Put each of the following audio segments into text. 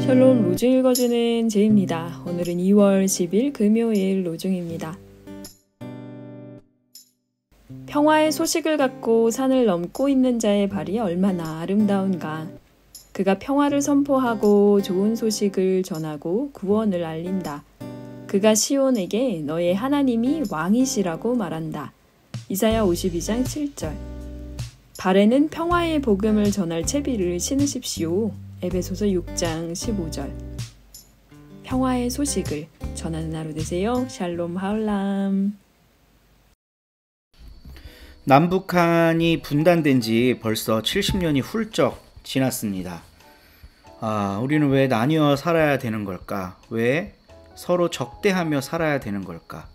샬롬 로중 읽어주는 제입니다. 오늘은 2월 10일 금요일 로중입니다. 평화의 소식을 갖고 산을 넘고 있는 자의 발이 얼마나 아름다운가. 그가 평화를 선포하고 좋은 소식을 전하고 구원을 알린다. 그가 시온에게 너의 하나님이 왕이시라고 말한다. 이사야 52장 7절. 발에는 평화의 복음을 전할 채비를 신으십시오. 에베소서 6장 15절. 평화의 소식을 전하는 하루 되세요. 샬롬 하울람. 남북한이 분단된 지 벌써 70년이 훌쩍 지났습니다. 우리는 왜 나뉘어 살아야 되는 걸까? 왜 서로 적대하며 살아야 되는 걸까?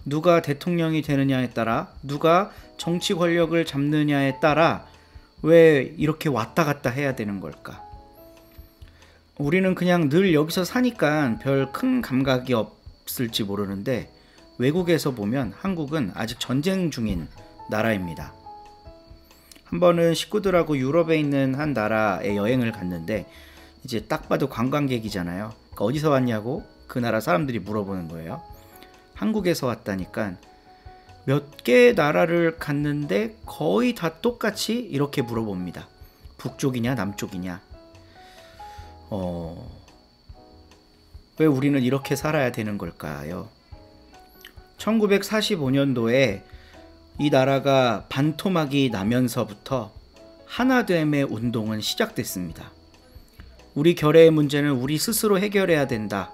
누가 대통령이 되느냐에 따라, 누가 정치 권력을 잡느냐에 따라 왜 이렇게 왔다 갔다 해야 되는 걸까? 우리는 그냥 늘 여기서 사니까 별 큰 감각이 없을지 모르는데 외국에서 보면 한국은 아직 전쟁 중인 나라입니다. 한 번은 식구들하고 유럽에 있는 한 나라에 여행을 갔는데 이제 딱 봐도 관광객이잖아요. 그러니까 어디서 왔냐고 그 나라 사람들이 물어보는 거예요. 한국에서 왔다니까 몇 개의 나라를 갔는데 거의 다 똑같이 이렇게 물어봅니다. 북쪽이냐 남쪽이냐. 왜 우리는 이렇게 살아야 되는 걸까요? 1945년도에 이 나라가 반토막이 나면서부터 하나됨의 운동은 시작됐습니다. 우리 결의의 문제는 우리 스스로 해결해야 된다.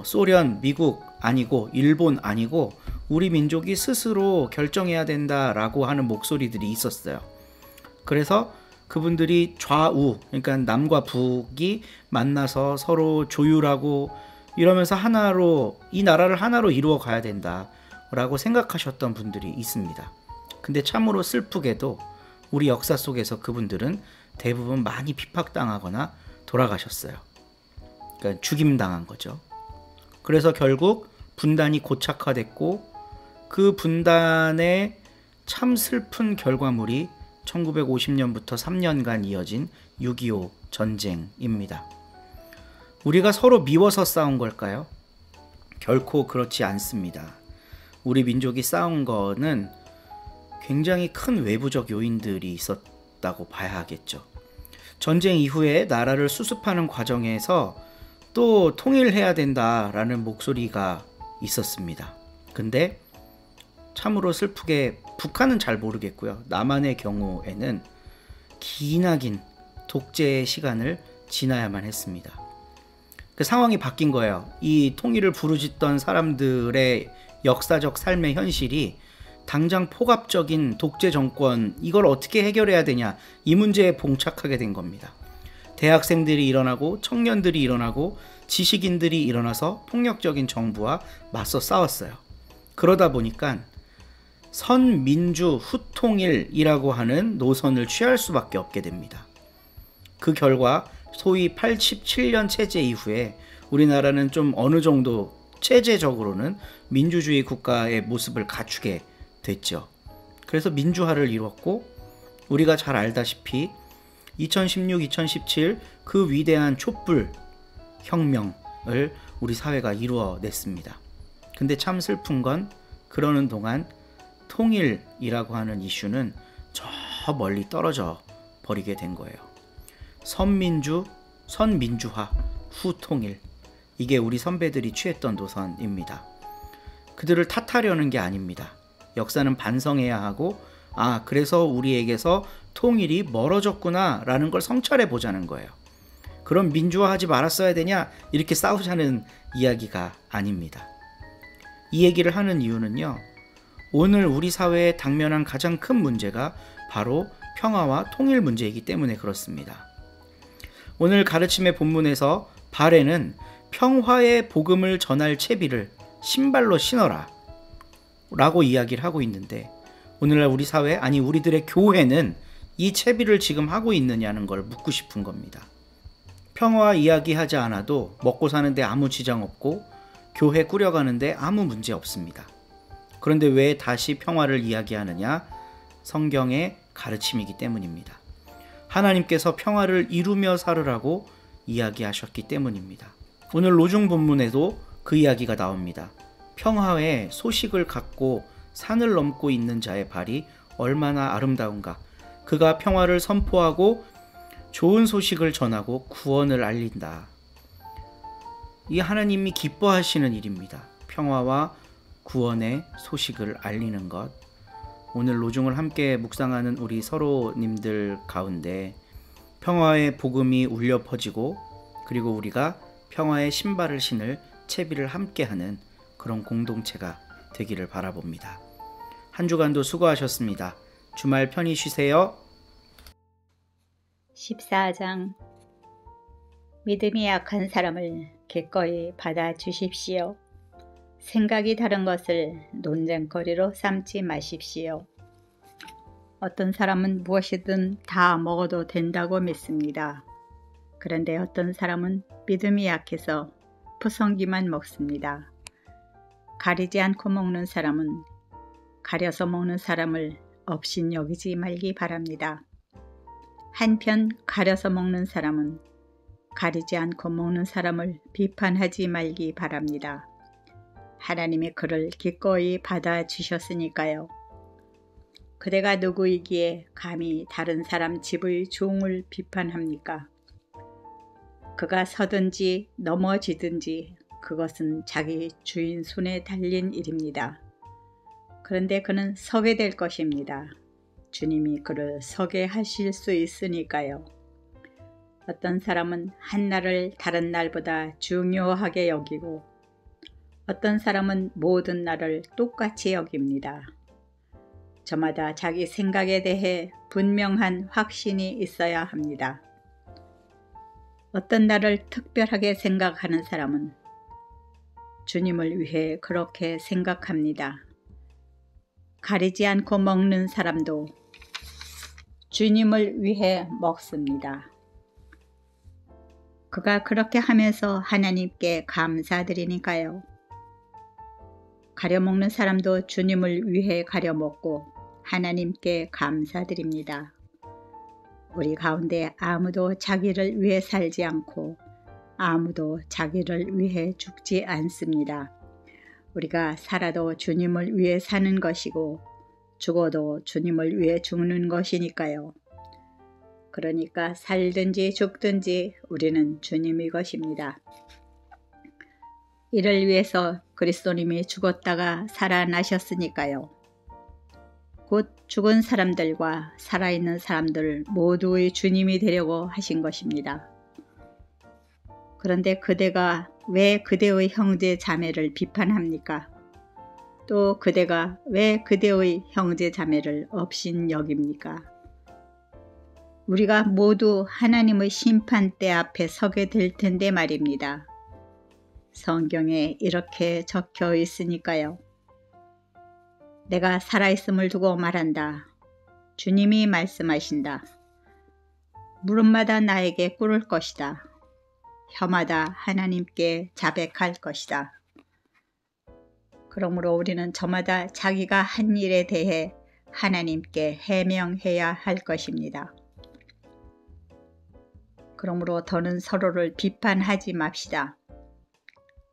소련, 미국 아니고 일본 아니고 우리 민족이 스스로 결정해야 된다라고 하는 목소리들이 있었어요. 그래서 그분들이 좌우, 그러니까 남과 북이 만나서 서로 조율하고 이러면서 하나로 이 나라를 하나로 이루어 가야 된다라고 생각하셨던 분들이 있습니다. 근데 참으로 슬프게도 우리 역사 속에서 그분들은 대부분 많이 핍박당하거나 돌아가셨어요. 그러니까 죽임당한 거죠. 그래서 결국 분단이 고착화됐고 그 분단의 참 슬픈 결과물이 1950년부터 3년간 이어진 6.25 전쟁입니다. 우리가 서로 미워서 싸운 걸까요? 결코 그렇지 않습니다. 우리 민족이 싸운 거는 굉장히 큰 외부적 요인들이 있었다고 봐야 하겠죠. 전쟁 이후에 나라를 수습하는 과정에서 또 통일해야 된다라는 목소리가 있었습니다. 근데 참으로 슬프게 북한은 잘 모르겠고요. 남한의 경우에는 기나긴 독재의 시간을 지나야만 했습니다. 그 상황이 바뀐 거예요. 이 통일을 부르짖던 사람들의 역사적 삶의 현실이 당장 폭압적인 독재 정권, 이걸 어떻게 해결해야 되냐, 이 문제에 봉착하게 된 겁니다. 대학생들이 일어나고 청년들이 일어나고 지식인들이 일어나서 폭력적인 정부와 맞서 싸웠어요. 그러다 보니까 선민주 후통일이라고 하는 노선을 취할 수밖에 없게 됩니다. 그 결과 소위 87년 체제 이후에 우리나라는 좀 어느 정도 체제적으로는 민주주의 국가의 모습을 갖추게 됐죠. 그래서 민주화를 이뤘고 우리가 잘 알다시피 2016, 2017 그 위대한 촛불 혁명을 우리 사회가 이루어냈습니다. 근데 참 슬픈 건 그러는 동안 통일이라고 하는 이슈는 저 멀리 떨어져 버리게 된 거예요. 선민주, 선민주화, 후통일, 이게 우리 선배들이 취했던 노선입니다. 그들을 탓하려는 게 아닙니다. 역사는 반성해야 하고 그래서 우리에게서 통일이 멀어졌구나 라는 걸 성찰해 보자는 거예요. 그럼 민주화하지 말았어야 되냐 이렇게 싸우자는 이야기가 아닙니다. 이 얘기를 하는 이유는요, 오늘 우리 사회에 당면한 가장 큰 문제가 바로 평화와 통일 문제이기 때문에 그렇습니다. 오늘 가르침의 본문에서 발에는 평화의 복음을 전할 채비를 신발로 신어라 라고 이야기를 하고 있는데, 오늘날 우리 사회, 아니 우리들의 교회는 이 채비를 지금 하고 있느냐는 걸 묻고 싶은 겁니다. 평화 이야기하지 않아도 먹고 사는데 아무 지장 없고 교회 꾸려가는데 아무 문제 없습니다. 그런데 왜 다시 평화를 이야기하느냐? 성경의 가르침이기 때문입니다. 하나님께서 평화를 이루며 살으라고 이야기하셨기 때문입니다. 오늘 로중 본문에도 그 이야기가 나옵니다. 평화의 소식을 갖고 산을 넘고 있는 자의 발이 얼마나 아름다운가. 그가 평화를 선포하고 좋은 소식을 전하고 구원을 알린다. 이 하나님이 기뻐하시는 일입니다. 평화와 구원의 소식을 알리는 것. 오늘 로중을 함께 묵상하는 우리 서로님들 가운데 평화의 복음이 울려 퍼지고 그리고 우리가 평화의 신발을 신을 채비를 함께하는 그런 공동체가 되기를 바라봅니다. 한 주간도 수고하셨습니다. 주말 편히 쉬세요. 14장 믿음이 약한 사람을 기꺼이 받아주십시오. 생각이 다른 것을 논쟁거리로 삼지 마십시오. 어떤 사람은 무엇이든 다 먹어도 된다고 믿습니다. 그런데 어떤 사람은 믿음이 약해서 푸성기만 먹습니다. 가리지 않고 먹는 사람은 가려서 먹는 사람을 업신여기지 말기 바랍니다. 한편 가려서 먹는 사람은 가리지 않고 먹는 사람을 비판하지 말기 바랍니다. 하나님이 그를 기꺼이 받아주셨으니까요. 그대가 누구이기에 감히 다른 사람 집의 종을 비판합니까? 그가 서든지 넘어지든지 그것은 자기 주인 손에 달린 일입니다. 그런데 그는 서게 될 것입니다. 주님이 그를 서게 하실 수 있으니까요. 어떤 사람은 한 날을 다른 날보다 중요하게 여기고 어떤 사람은 모든 날을 똑같이 여깁니다. 저마다 자기 생각에 대해 분명한 확신이 있어야 합니다. 어떤 날을 특별하게 생각하는 사람은 주님을 위해 그렇게 생각합니다. 가리지 않고 먹는 사람도 주님을 위해 먹습니다. 그가 그렇게 하면서 하나님께 감사드리니까요. 가려 먹는 사람도 주님을 위해 가려 먹고 하나님께 감사드립니다. 우리 가운데 아무도 자기를 위해 살지 않고 아무도 자기를 위해 죽지 않습니다. 우리가 살아도 주님을 위해 사는 것이고 죽어도 주님을 위해 죽는 것이니까요. 그러니까 살든지 죽든지 우리는 주님의 것입니다. 이를 위해서 그리스도님이 죽었다가 살아나셨으니까요. 곧 죽은 사람들과 살아있는 사람들 모두의 주님이 되려고 하신 것입니다. 그런데 그대가 왜 그대의 형제 자매를 비판합니까? 또 그대가 왜 그대의 형제 자매를 업신 여깁니까? 우리가 모두 하나님의 심판대 앞에 서게 될 텐데 말입니다. 성경에 이렇게 적혀 있으니까요. 내가 살아있음을 두고 말한다. 주님이 말씀하신다. 물음마다 나에게 꿇을 것이다. 혀마다 하나님께 자백할 것이다. 그러므로 우리는 저마다 자기가 한 일에 대해 하나님께 해명해야 할 것입니다. 그러므로 더는 서로를 비판하지 맙시다.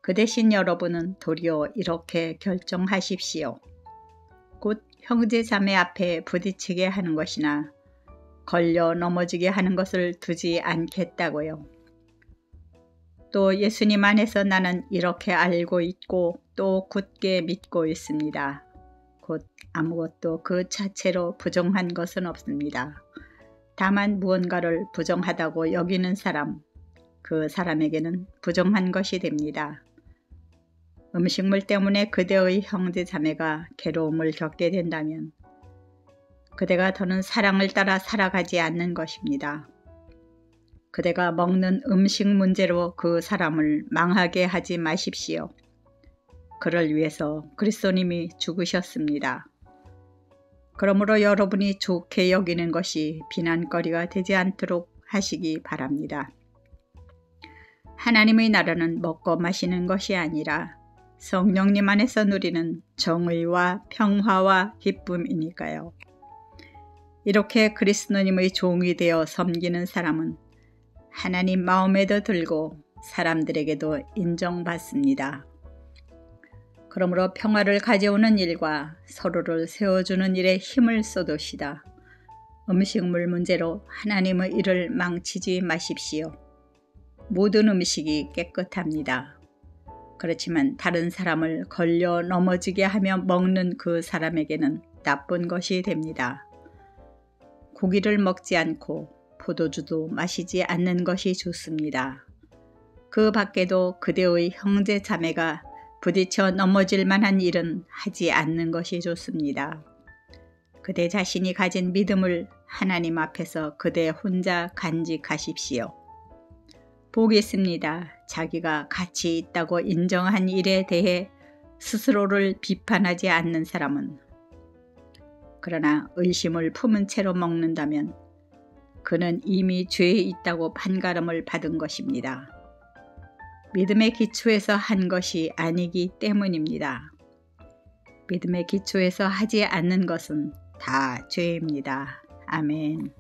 그 대신 여러분은 도리어 이렇게 결정하십시오. 곧 형제 자매 앞에 부딪히게 하는 것이나 걸려 넘어지게 하는 것을 두지 않겠다고요. 또 예수님 안에서 나는 이렇게 알고 있고 또 굳게 믿고 있습니다. 곧 아무것도 그 자체로 부정한 것은 없습니다. 다만 무언가를 부정하다고 여기는 사람, 그 사람에게는 부정한 것이 됩니다. 음식물 때문에 그대의 형제 자매가 괴로움을 겪게 된다면 그대가 더는 사랑을 따라 살아가지 않는 것입니다. 그대가 먹는 음식 문제로 그 사람을 망하게 하지 마십시오. 그를 위해서 그리스도님이 죽으셨습니다. 그러므로 여러분이 좋게 여기는 것이 비난거리가 되지 않도록 하시기 바랍니다. 하나님의 나라는 먹고 마시는 것이 아니라 성령님 안에서 누리는 정의와 평화와 기쁨이니까요. 이렇게 그리스도님의 종이 되어 섬기는 사람은 하나님 마음에도 들고 사람들에게도 인정받습니다. 그러므로 평화를 가져오는 일과 서로를 세워주는 일에 힘을 쏟으시다. 음식물 문제로 하나님의 일을 망치지 마십시오. 모든 음식이 깨끗합니다. 그렇지만 다른 사람을 걸려 넘어지게 하며 먹는 그 사람에게는 나쁜 것이 됩니다. 고기를 먹지 않고 포도주도 마시지 않는 것이 좋습니다. 그 밖에도 그대의 형제 자매가 부딪혀 넘어질 만한 일은 하지 않는 것이 좋습니다. 그대 자신이 가진 믿음을 하나님 앞에서 그대 혼자 간직하십시오. 복이 있습니다. 자기가 가치 있다고 인정한 일에 대해 스스로를 비판하지 않는 사람은. 그러나 의심을 품은 채로 먹는다면 그는 이미 죄에 있다고 판가름을 받은 것입니다. 믿음의 기초에서 한 것이 아니기 때문입니다. 믿음의 기초에서 하지 않는 것은 다 죄입니다. 아멘.